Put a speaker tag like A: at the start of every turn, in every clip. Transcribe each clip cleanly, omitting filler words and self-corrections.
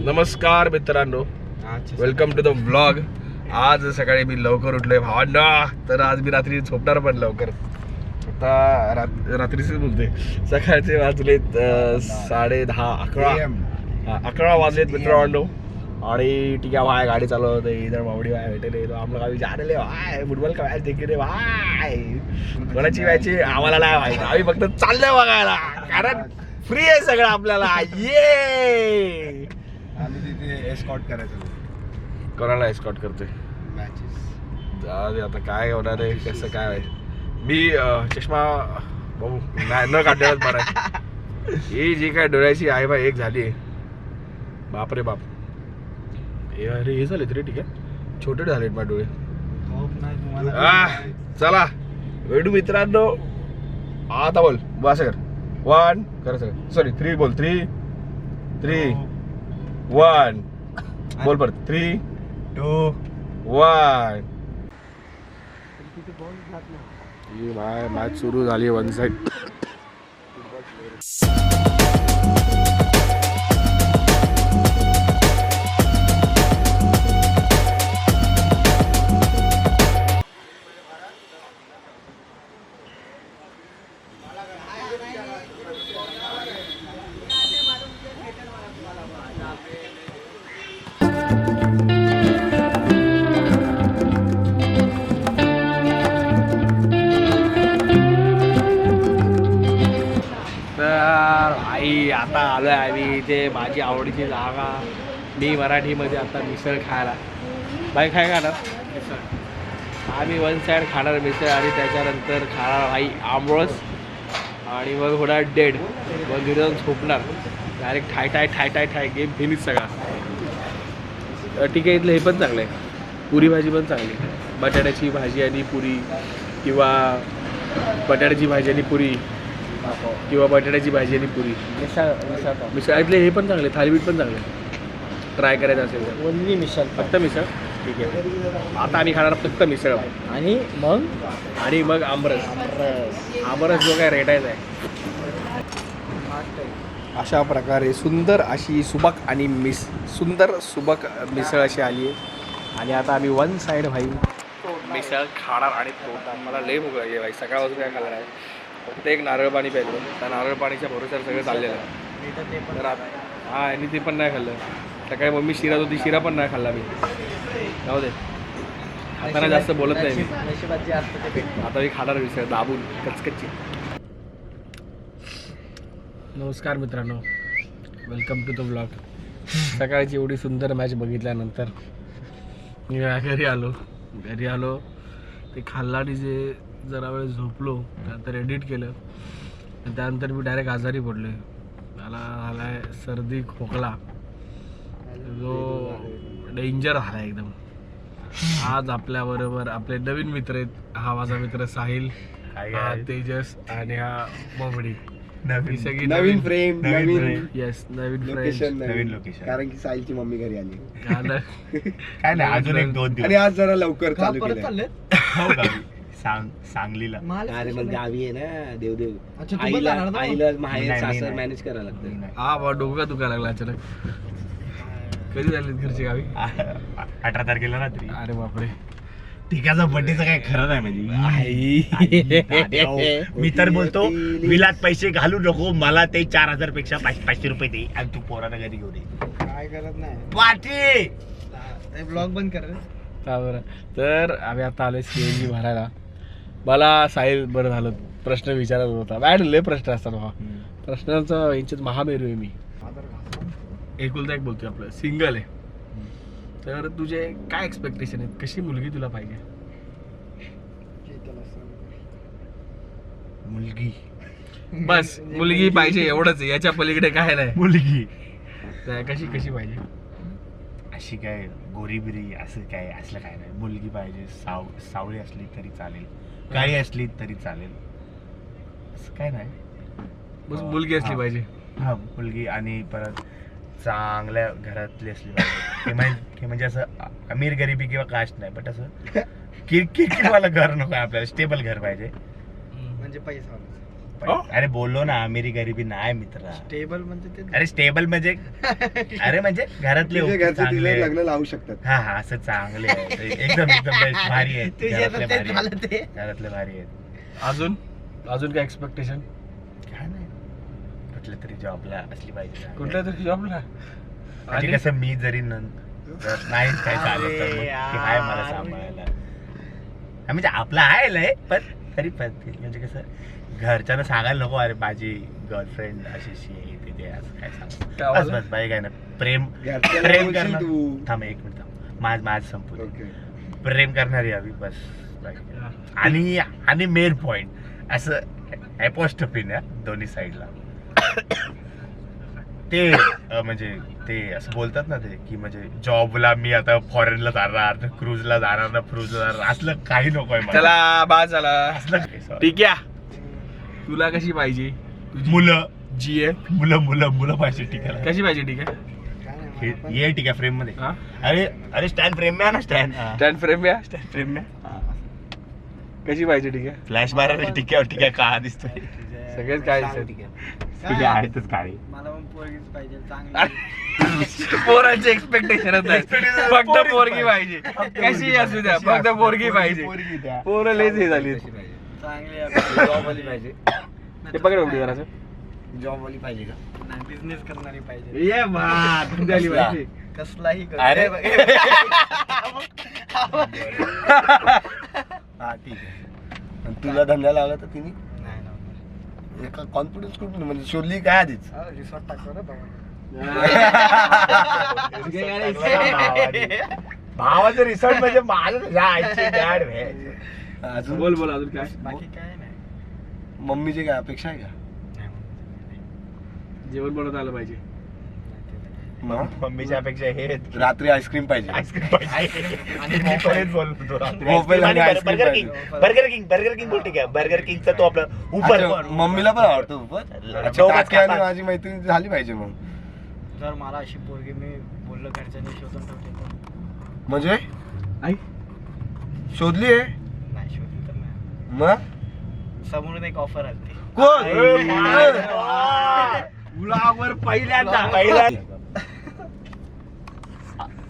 A: नमस्कार मित्रांनो, welcome to the blog. आज सकाळी मी लवकर उठलोय भावांना, तर आज मी रात्री झोपणार पण लवकर. आता रात्रीच बोलते, सकाळचे वाजलेत 10:30 11 वाजलेत मित्रांनो. आणि ठीक आहे भाई, गाडी चालवते इधर मावडी भाई भेटले, तो आम्हाला गावी जा रहे भाई, फुटबॉल का मॅच देखील रे भाई. कोणाची मॅच आम्हाला नाही माहिती, आम्ही फक्त चाललोय बघायला, कारण फ्री आहे सगळं आपल्याला. ये
B: आम्ही तिथे एस्कॉर्ट करायचं.
A: कोणाला एस्कॉर्ट करतोय?
B: मॅचेस.
A: आता काय होणार आहे, कसं काय आहे. मी चष्मा भाऊ न काढण्यालाच बरं आहे. ही जी काय डोळ्याची आहे बा एक झाली, बाप रे बाप. अरे हे झाले तरी ठीक आहे, छोटे झालेत माझे डोळे. चला भेटू मित्रांनो. आता बोल, असं कर 1 कर, सॉरी 3 बोल, 3 1 बोल परत 3 2 1. मॅच सुरू झाली वन साइड. आता आलोय आम्ही इथे माझी आवडीची जागा. मी मराठीमध्ये आता मिसळ खायला. बाई काय खाणार? मिसळ. आम्ही वन साईड खाणार मिसळ आणि त्याच्यानंतर खाणार भाई आमरस आणि मग होणार डेड. मग घरी जाऊन झोपणार डायरेक्ट. ठाय गेम फिनिश सगळा. ठीक आहे, इथलं हे पण चांगलं आहे, पुरी भाजी पण चांगली. बटाट्याची भाजी आणि पुरी, किंवा बटाट्याची भाजी आणि पुरी, किंवा बटाट्याची भाजी आणि पुरी. मिसळ इथले हे पण चांगले, थालीपीठ पण चांगले. ट्राय करायचं असेल तर
C: ओनली मिसळ,
A: फक्त मिसळ. ठीक आहे, आता आम्ही खाणार फक्त मिसळ
C: आणि
A: मग आमरस. आमरस जो काय रेटायचा आहे. अशा प्रकारे सुंदर अशी सुंदर सुबक मिसळ अशी आली आहे. आणि आता आम्ही वन साईड भाई मिसळ खाणार आणि पोटात मला लई भूक लागली भाई. सकाळपासून काय खाल्लं आहे, फक्त एक नारळ पाणी प्यायलं. त्या नारळ पाणीच्या भरोश्यावर सगळं चाललेलं आहे. तर हां, आणि ते पण नाही खाल्लं. सकाळी मम्मी शिरा होती, शिरा पण नाही खाल्ला मी. जाऊ दे, खाताना जास्त बोलत नाही मी. आता मी खाणार मिसळ दाबून कचकच्ची. नमस्कार मित्रांनो, वेलकम टू द ब्लॉग. सकाळची एवढी सुंदर मॅच बघितल्यानंतर मी घरी आलो ते खाल्ला आणि जे जरा वेळ झोपलो, त्यानंतर एडिट केलं आणि त्यानंतर मी डायरेक्ट आजारी पडलो. मला आलाय सर्दी खोकला, जो डेंजर झाला एकदम. आज आपल्याबरोबर आपले नवीन मित्र आहेत. हा माझा मित्र साहिल, हा तेजस आणि हा ममडी.
B: नवीन फ्रेम,
A: येस, नवीन
B: लोकेशन. कारण की साहिलची मम्मी घरी आली.
D: काय नाही, अजून 1-2 दिवस.
B: आणि आज जरा लवकर चालू केलं.
D: सांगलीला.
C: अरे मग गावी आहे ना देवदेव.
B: आईला
C: माहेर सासर मॅनेज करायला लागतं.
A: हा बा, डोका दुखायला लागला अचानक. कधी झाले घरची गावी?
D: 18 तारखेला रात्री.
A: अरे बापरे.
D: टिकाचा बड्डेचं काय खरं नाही म्हणजे. मी तर बोलतो, विलात पैसे घालू नको, मला ते 4000 पेक्षा 500 रुपये दे आणि तू पोराला घरी घेऊन ये.
B: काय करत नाही
D: पाठी
B: ब्लॉग बंद कर.
A: बरं, तर आम्ही आता आलोय CNG भरायला. मला साहिल बरं झालं प्रश्न विचारत होता. मॅडम लय प्रश्न असतात बाबा. प्रश्नांचा यांच्यात महामेरू आहे मी. एकुलता एक बोलतोय, आपलं सिंगल आहे. तर तुझे काय एक्सपेक्टेशन आहेत, कशी मुलगी तुला पाहिजे?
D: मुलगी,
A: बस मुलगी पाहिजे एवढंच, याच्या पलीकडे काय नाही.
D: मुलगी
A: कशी पाहिजे?
D: अशी काय गोरीबिरी असं काय असलं काय नाही. मुलगी पाहिजे, सावळी असली तरी चालेल, काही असली तरी चालेल, असं काय नाही.
A: बस मुलगी असली पाहिजे.
D: हा, मुलगी आणि परत चांगल्या घरातली असली पाहिजे. म्हणजे असं अमीर गरिबी किंवा कास्ट नाही, बट असं किरकिरवाला घर नको आपल्याला. स्टेबल घर पाहिजे,
B: म्हणजे पैसा.
D: अरे बोललो ना मेरी गरिबी नाही मित्रा.
B: टेबल म्हणजे ते
D: अरे स्टेबल म्हणजे अरे म्हणजे घरातले
B: तुझे घरचे
D: चांगले
B: तिला
D: आहेत.
B: लग्न लावू शकतात.
D: हा हा असं चांगले आहे एकदम एकदम best, भारी आहेत घरातले भारी आहेत.
C: ते
D: घरातले भारी आहेत.
A: अजून अजून काय एक्सपेक्टेशन?
D: काय नाही कुठल्या तरी जॉबला असली पाहिजे.
A: कुठल्या तरी जॉबला?
D: म्हणजे कसं मी जरी जर नाही काय चालत तर मग ती आहे मला सांभाळायला. हा, म्हणजे आपला आहे लय पण तरी पण ते म्हणजे कसं घरच्यांना सांगायला नको अरे माझी गर्लफ्रेंड अशी आहे तिथे असं काय सांग.
A: काय
D: बस
A: बोलला?
D: बस बाई काय ना प्रेम
B: घरच्याला
D: प्रेम
B: बोलशील
D: करणं.
B: तू.
D: थांब एक मिनिट थांब माझ संपू दे.
B: ओके.
D: प्रेम करणारी हवी बस बाकी. आणि मेन पॉइंट असं अपोस्ट्रोफी ना दोन्ही साईडला ते म्हणजे ते असं बोलतात ना ते की म्हणजे जॉबला मी आता फॉरेनला जाणार क्रूजला जाणार ना फ्रूजला जाणार असलं काही नकोय मला.
A: चला बाद झाला.
D: असलं काही sorry.
A: ठीक आहे, तुला कशी पाहिजे?
D: मुलं
A: GF
D: मुलं मुलं मुलं पाहिजे ठीक आहे.
A: कशी पाहिजे? ठीक आहे,
B: काय नाही, मला पण-
D: ये ठीक आहे फ्रेम मध्ये.
A: हा?
D: अरे अरे स्टँड फ्रेम में ना स्टँड
A: स्टँड फ्रेम या.
D: फ्रेम में
A: कशी पाहिजे? ठीक आहे,
D: फ्लॅश बार ठीक आहे का दिसतोय
A: सगळेच काय दिसत.
D: ठीक आहे आहेतच काळी.
B: मला पण पोरगीच पाहिजे चांगली.
A: पोरांचे एक्सपेक्टेशनच नाही, फक्त पोरगी पाहिजे. कशी असू द्या, फक्त पोरगी पाहिजे. पोरं लयच हे झाली.
B: चांगली जॉब वाली पाहिजे.
A: ते पकड उघडी जरासं.
B: जॉब वाली पाहिजे का? नाही, बिझनेस करणारी पाहिजे.
A: ये बा, तुमची आली पाहिजे.
B: कसलाही कर.
D: अरे
B: हा ठीक आहे. आणि तुला धंदा लावला तर तिने नाही लावला. एका कॉन्फिडन्स कुठून म्हणजे शोधली काय आधीच? रिसॉर्ट टाकतो ना
D: भावाचं रिसॉर्ट म्हणजे माझं जायचे डॅड
B: अजून
A: बोल बोल, अजून काय?
B: बाकी काय नाही. मम्मीची काय अपेक्षा आहे का?
A: जेवण बनवता आलं पाहिजे.
D: मम्मीच्या अपेक्षा हे
B: रात्री आईस्क्रीम पाहिजे.
D: आईस्क्रीम पाहिजे बोलतो
B: मोबाईल आणि आईस्क्रीम
D: बर्गर
B: पाहिजे.
D: किंग बोल ठीक आहे. बर्गर किंगचा तो आपला उपर
B: अच्छा, मम्मीला पण आवडतो
D: दोघंच
B: काकी आणि
D: खातात.
B: माझी मैत्रीण झाली पाहिजे मग.
E: जर मला अशी पोरगी मी बोललो घरच्यांनी शोधून ठेवते
B: म्हणजे
A: आई
B: शोधली आहे
E: नाही शोधली तर नाही.
B: मग
E: समोरून एक ऑफर आली
B: कोण?
A: मुलावर पहिल्यांदा.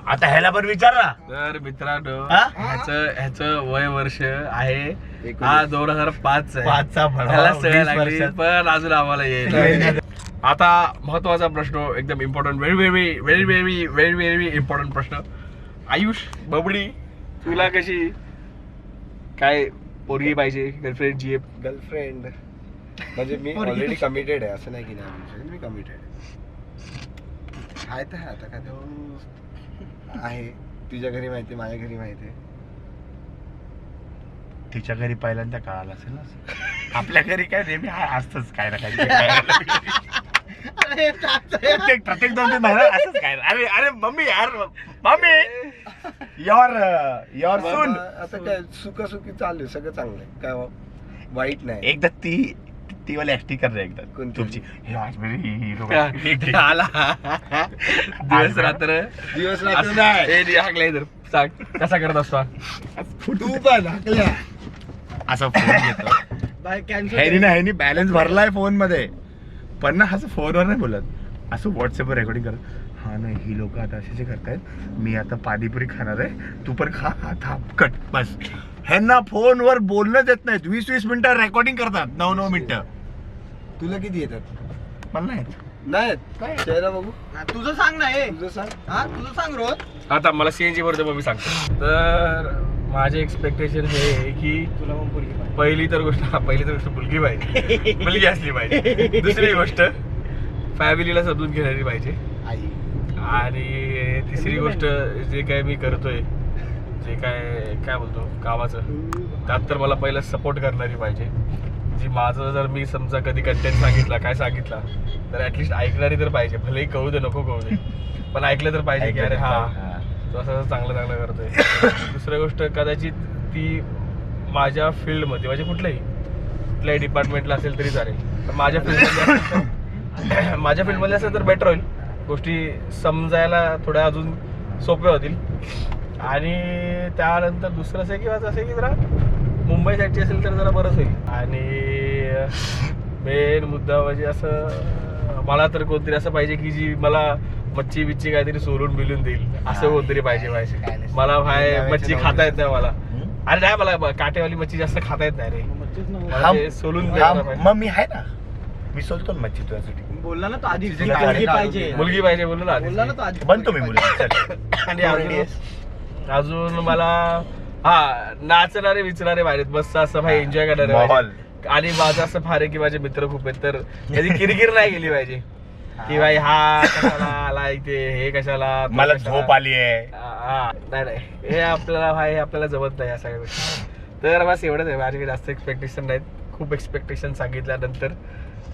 D: आता ह्याला पण विचार ना.
A: तर मित्रांनो,
D: हा?
A: ह्याचं वय वर्ष आहे
B: एकोणीस.
A: हा 2005 आहे.
D: पाचचा भडवा,
A: ह्याला सवय
D: 20
A: लागली
D: वर्षात.
A: पण अजून आम्हाला येईल. आता महत्वाचा प्रश्न, एकदम important, very very very very very very important प्रश्न. आयुष बबडी, तुला कशी काय पोरगी पाहिजे? Girlfriend, GF?
B: गर्लफ्रेंड म्हणजे मी ऑलरेडी कमिटेड आहे असं नाही की नाही. मी कमिटेड आहे तर आहे. आता काय ते आहे. तुझ्या घरी माहिती, माझ्या घरी माहिती आहे.
D: तिच्या घरी पहिल्यांदा कळालं असेल ना. आपल्या घरी काय नेहमी असतंच काय ना काय. प्रत्येक 2-3 महिन्यात असंच काय. अरे अरे मम्मी यार मम्मी योर सून.
B: असं काय सुखी चालू आहे, सगळं चांगलं आहे. काय वाईट नाही.
D: एकदा ती वाली ऍक्टिंग कर रे एकदा
B: कोणती?
D: तुमची. हे आज मेरी hero.
A: आला दिवस रात्र
B: दिवस रात्र नाही.
A: हाकलाय तर सांग कसा करत असतो?
B: तू पण हाकल्या.
D: असा फोन घेतो
E: बाय
D: ह्यानी बॅलन्स भरलाय फोन मध्ये पण ना असं फोनवर नाही बोलत, असं व्हॉट्सअपवर रेकॉर्डिंग करत. हा नाही ही लोक आता असे करतायत, मी आता पाणीपुरी खाणार आहे, तू पण खा. हा थांब कट बस. ह्यांना फोनवर बोलणं देत नाहीत. 20-20 मिनिटं रेकॉर्डिंग करतात, 9-9 मिनिटं.
B: तुला किती येतात?
D: मला नाही
B: नाही चेहरा बघू.
E: तुझं सांग ना हे.
B: तुझं सांग.
E: हा तुझं सांग रोज.
A: आता मला CNG वरती मग मी सांगतो. तर माझे एक्सपेक्टेशन हे आहे की
E: तुला पण पोरगी पाहिजे.
A: पहिली तर गोष्ट मुलगी पाहिजे, मुलगी असली पाहिजे. दुसरी गोष्ट फॅमिलीला समजून घेणारी पाहिजे.
B: आई.
A: आणि तिसरी गोष्ट जे काय मी करतोय, जे काय बोलतो कामाचं, त्यात तर मला पहिलं सपोर्ट करणारी पाहिजे. जी माझं जर मी समजा कधी कंटेंट सांगितला, काय सांगितला, तर ऍटलिस्ट ऐकणारी तर पाहिजे. भलेही कळू दे नको कळू दे, पण ऐकलं तर पाहिजे की अरे हा तो असं चांगलं करतोय. दुसरी गोष्ट कदाचित ती माझ्या फील्डमध्ये, म्हणजे कुठल्याही डिपार्टमेंटला असेल तरी चालेल, पण माझ्या फील्डमध्ये असेल तर बेटर होईल. गोष्टी समजायला थोड्या अजून सोप्या होतील. आणि त्यानंतर दुसरं असं किंवा असं की जरा मुंबई साईडची असेल तर जरा बरंच होईल. आणि मेन मुद्दा म्हणजे असं मला तर कोणतरी असं पाहिजे की जी मला मच्छी बिच्छी काहीतरी सोलून बिलून देईल असं कोणतरी पाहिजे मला भाई मच्छी खाता येत नाही मला. अरे नाही मला काटेवाली मच्छी जास्त खाता येत नाही रे. मला ते सोलून द्यायला पाहिजे.
D: मग मी आहे ना, मी सोलतो ना मच्छी तुझ्यासाठी.
E: बोलला ना तो आधी
B: तुझे काय
E: मुलगी
B: काय
E: पाहिजे
A: मुलगी पाहिजे बोललो ना
E: बोलला ना
A: आधी.
E: तो आधी
D: बनतो मी मुलगी.
A: आणि अजून मला नाचणारे विचणारे पाहिजेत मस्त असं भाई एन्जॉय करणारे
D: माहोल.
A: पाहिजे. आणि माझं असं फार आहे की माझे मित्र खूप आहेत तर त्याची किरकिर नाही गेली पाहिजे की भाई हा कशाला आला इथे हे कशाला तो
D: मला
A: कशाला.
D: झोप आली आहे.
A: नाही हे आपल्याला भाई आपल्याला जमत नाही या सगळ्या गोष्टी. तर बस एवढंच आहे माझ्याकडे जास्त एक्सपेक्टेशन नाहीत. खूप एक्सपेक्टेशन सांगितल्यानंतर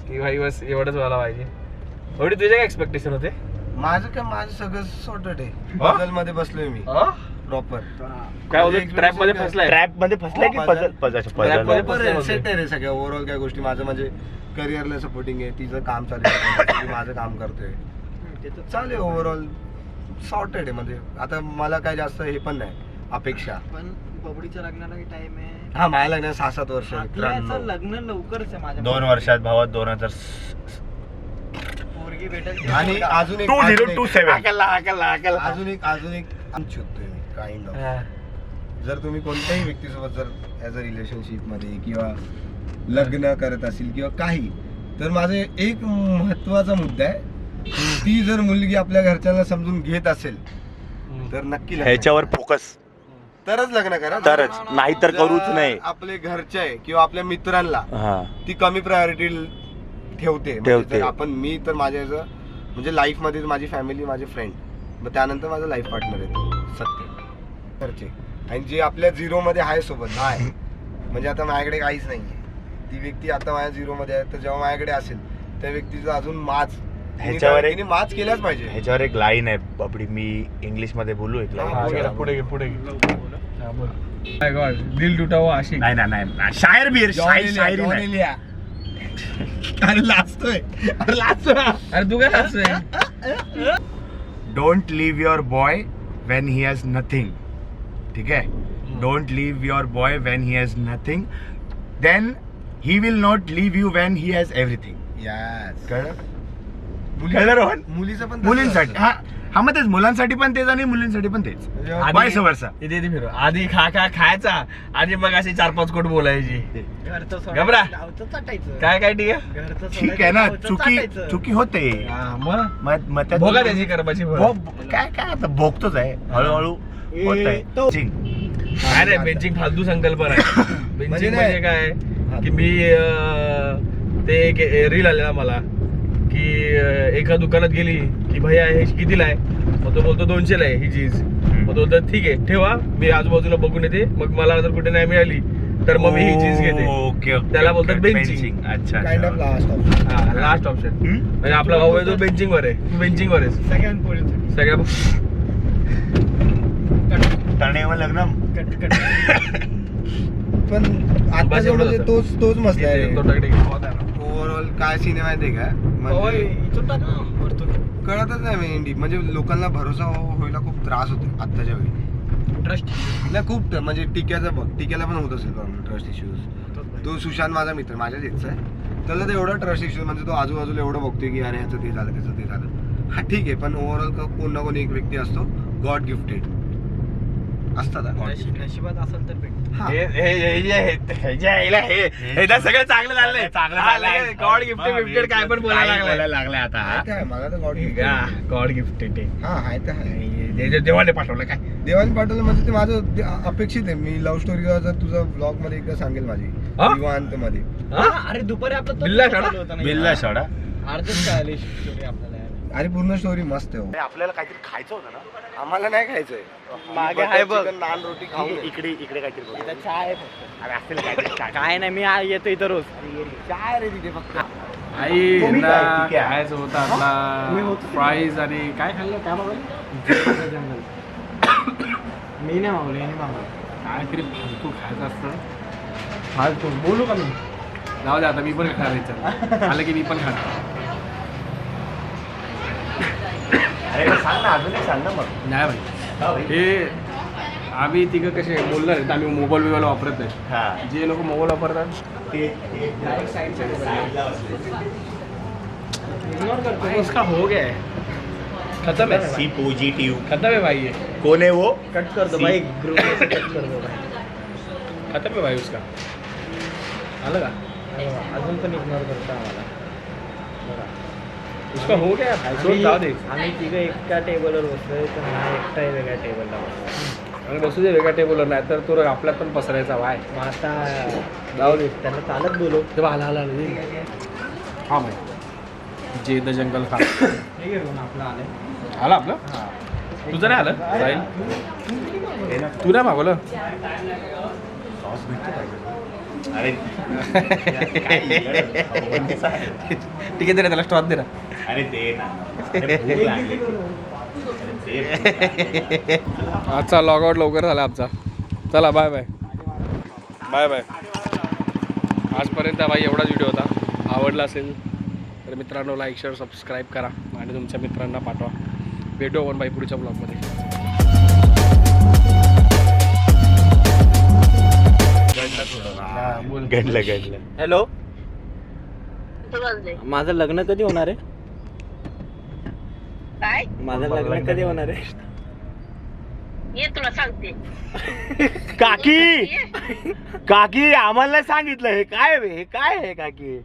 A: की भाई बस एवढंच मला पाहिजे. एवढी तुझे काय एक्सपेक्टेशन होते?
B: माझं सगळं सॉर्टेड आहे.
A: हा?
B: पझल मध्ये बसलोय मी प्रॉपर.
A: काय होतं ट्रॅप मध्ये फसलाय?
D: ट्रॅप मध्ये फसलाय की
B: हो,
D: पजल
A: Trap मध्ये
D: पजल
B: सेट आहे रे सगळ्या ओव्हरऑल काय गोष्टी. माझं म्हणजे करिअरला सपोर्टिंग आहे, तिचं काम चालू आहे, ती माझं काम करतोय, ते तर चालेल ओव्हरऑल सॉर्टेड आहे. म्हणजे आता मला काय जास्त हे पण नाही अपेक्षा.
E: पण बबडीच्या लग्नाला टाइम आहे.
B: हा माझ्या लग्न 6-7 वर्ष.
E: आपल्याचं लग्न लवकरच आहे माझ्या
D: 2 वर्षात भावा 2000
E: पोरगी भेटेल
B: आणि अजून एक
D: 2027.
B: अजून एक आमची होतोय मी काइंड ऑफ. जर तुम्ही कोणत्याही व्यक्तीसोबत जर ॲज अ रिलेशनशिप मध्ये किंवा लग्न करत असेल किंवा काही, तर माझं एक महत्वाचा मुद्दा आहे, ती जर मुलगी आपल्या घरच्यांना समजून घेत असेल तर नक्की लग्न
D: ह्याच्यावर फोकस
B: करा. तरच लग्न करा.
D: तरच, नाही तर करूच
B: जर
D: नाही.
B: आपले घरचे आहे किंवा आपल्या मित्रांना
D: हा
B: ती कमी प्रायोरिटी ठेवते. म्हणजे जर आपण मी तर माझ्या म्हणजे लाईफ मध्ये माझी फॅमिली, माझे फ्रेंड, मग त्यानंतर माझं लाईफ पार्टनर आहे सत्य घरचे. आणि जे आपल्या झिरो मध्ये आहे सोबत नाही, म्हणजे आता माझ्याकडे काहीच नाहीये, ती व्यक्ती आता माझ्या झिरो मध्ये आहे, तर जेव्हा माझ्याकडे असेल त्या व्यक्तीचं अजून
D: ह्याच्यावर
B: तिने माच केल्याच पाहिजे.
D: ह्याच्यावर एक लाईन आहे बापडी, मी इंग्लिश मध्ये बोलू एक
B: हा,
D: line?
B: बोला.
A: पुढे घे पुढे घे. हा, बोल. My God, दिल टुटा हुआ आशिक.
D: नाही ना, नाही शायर बीर शायरी नाही.
B: अरे लाजतोय.
A: अरे तू काय हसतोय?
D: Don't leave your boy when he has nothing. ठीक आहे, don't leave your boy when he has nothing, then he will not leave you when he has everything.
B: Yes.
D: कळलं? कळलं रोहन?
B: मुलीचं पण तसंच
D: मुलींसाठी
B: असतं.
D: हा मग तेच, मुलांसाठी पण तेच आणि मुलींसाठी पण तेच.
A: आधी-
D: Vice versa.
A: इथे इथे फिरू. आधी खायचा आणि मग अशी 4-5 कोट बोलायची.
E: घरचं
A: घबरा.
E: सोडायचं, गावचं चाटायचं.
A: काय ठीक आहे?
E: घरचं
D: ठीक आहे ना,
E: सोडायचं,
D: चुकी
E: चाटायचं.
D: चुकी होते.
A: हा, मग
D: मग त्यात-
A: भोगा त्याची कर्माची भोगा.
D: काय काय आता भोगतोच आहे हळूहळू होत आहे.
E: तो-
D: जिंक.
A: काय नाही, बेंचिंग फालतू संकल्पना आहे. बेंचिंग
B: नाही.
A: म्हणजे काय की मी ते एक रील आलेला मला की एका दुकानात गेली की भैया हे कितीला आहे, मग तो बोलतो 200 ला आहे ही चीज. मग तो बोलतो ठीक आहे ठेवा, मी आजूबाजूला बघून येते, मग मला जर कुठे नाही मिळाली तर मग मी ही चीज घेते.
D: Okay okay.
A: त्याला बोलतात
D: ओके.
A: benching.
D: अच्छा
B: काइंड ऑफ
D: अच्छा.
B: Last option.
A: हा लास्ट ऑप्शन. म्हणजे आपला भाऊ आहे तो बेंचिंग वर आहे, तू बेंचिंग वर आहेस.
E: सगळ्यां पोरींसाठी.
A: सगळ्या
D: तणेवर लग्न.
B: पण आता
A: बस
B: जो
A: एवढंच
B: म्हणजे
A: होतं.
B: तोच मसला आहे.
A: तोटाकडे घे.
B: ओव्हरऑल काय सीन आहे माहितीये का,
E: होय,
B: म्हणजे
E: इथून टाक ना, वरतून.
B: कळतच नाही मेंढी. म्हणजे लोकांना भरोसा व्हायला खूप त्रास होतो आत्ताच्या वेळी.
E: ट्रस्ट
B: नाही खूप म्हणजे टिक्याचं बघ, टिक्याला पण होत असेल प्रॉब्लेम, ट्रस्ट इश्यूज. तो सुशांत माझा मित्र, माझ्याच इथचा आहे, त्याला तर एवढा ट्रस्ट इश्यूज, म्हणजे तो आजूबाजूला एवढं बघतोय की अरे ह्याचं ते झालं, त्याचं ते झालं. हा ठीक आहे, पण ओव्हरऑल कोण ना कोणी एक व्यक्ती असतो गॉड गिफ्टेड असतात.
E: नशिबात असेल तर भेट.
B: हा.
A: सगळं चांगलं झालंय.
D: चांगलं
A: गॉड गिफ्टेड काय पण बोलायला लागलाय.
D: आता
B: आहे काय, मला तर गॉड गिफ्टेड.
A: गॉड गिफ्टेड
B: हा आहे तर आहे.
A: देवाने पाठवलं काय.
B: देवाने पाठवलं म्हणजे ते माझं अपेक्षित आहे. मी लव्ह स्टोरी जर तुझा ब्लॉग मध्ये एकदा सांगेल माझी
A: हा?
B: निवांत मध्ये.
E: अरे दुपारी आपलं
A: बिल्ला सोडा.
D: बिल्ला सोडा.
E: अर्धच कळाली स्टोरी आपल्याला.
B: अरे पूर्ण स्टोरी मस्त आहे हो.
D: आपल्याला काहीतरी खायचं होतं ना.
B: आम्हाला नाही खायचंय.
E: मागे आहे बघ.
B: चिकन, नान रोटी खाऊ दे.
D: इकडे इकडे काहीतरी बघ.
E: इथं चहा आहे फक्त.
D: अरे असेल काहीतरी.
E: काय नाही, मी येतो इथं रोज.
B: काय रे तिथे फक्त.
A: आई
D: तुम्ही
A: ना
D: काय? ठीक आहे.
A: खायचं होतं आपला फ्राईज आणि काय खाल्लं काय मागवलं जंगल.
E: मी नाही मागवलं, याने मागवलं.
A: काहीतरी फालतू खायचं असतं. फालतू बोलू का मी? जाऊ दे आता, मी पण खाणार याच्यात. आलं की मी पण खाणार.
D: अरे सांग ना, अजून एक सांग ना मग.
A: नाही भाई, हे आम्ही तिघं कसे बोलणार आहेत, आम्ही मोबाईल वापरत नाही.
D: हा
A: जे लोक मोबाईल वापरतात
D: ते
A: इग्नोर करतो. उसका हो गया है, खत्म है,
D: सी पॉजिटिव.
A: खत्म है भाई, ये
D: कोण आहे वो?
E: कट कर दो भाई, ग्रुप में से कट कर दो भाई.
A: खत्म है भाई उसका. आलं का?
E: अजून पण इग्नोर करतो आम्हाला.
A: उसका हो गया भाई, सोड जाऊ दे.
E: आम्ही तिघं एका टेबलवर बसलोय, तर हा एकटा वेगळ्या टेबलला बसलो.
A: आणि बसू दे वेगळ्या टेबलवर, नाही तर तो आपल्यात पण पसरायचा वाय.
E: मग आता
A: जाऊ दे.
E: त्यांना चालत बोलू.
A: तेव्हा आला आला हा भाई, जे द जंगल खा.
E: हे घेऊन आपलं आलंय.
A: आलं आपलं? तुझं नाही आलं जाईल, तू नाही मागवलं.
D: अरे
A: ठीक आहे, दे ना त्याला स्टॉप दे ना.
D: अरे दे ना. अरे भूक लागली. अरे दे.
A: आजचा लॉग आउट लवकर झाला आमचा. चला बाय बाय बाय बाय. आजपर्यंत भाई एवढाच व्हिडिओ होता. आवडला असेल तर मित्रांनो लाईक शेअर सबस्क्राईब करा आणि तुमच्या मित्रांना पाठवा. भेटू आपण बाई पुढच्या ब्लॉगमध्ये.
D: घडलं.
E: हॅलो, माझं लग्न कधी होणार आहे?
F: काय
E: माझं लग्न कधी होणार आहे?
F: ये तुला सांगते.
D: काकी काकी आम्हाला सांगितलं हे काय आहे काकी?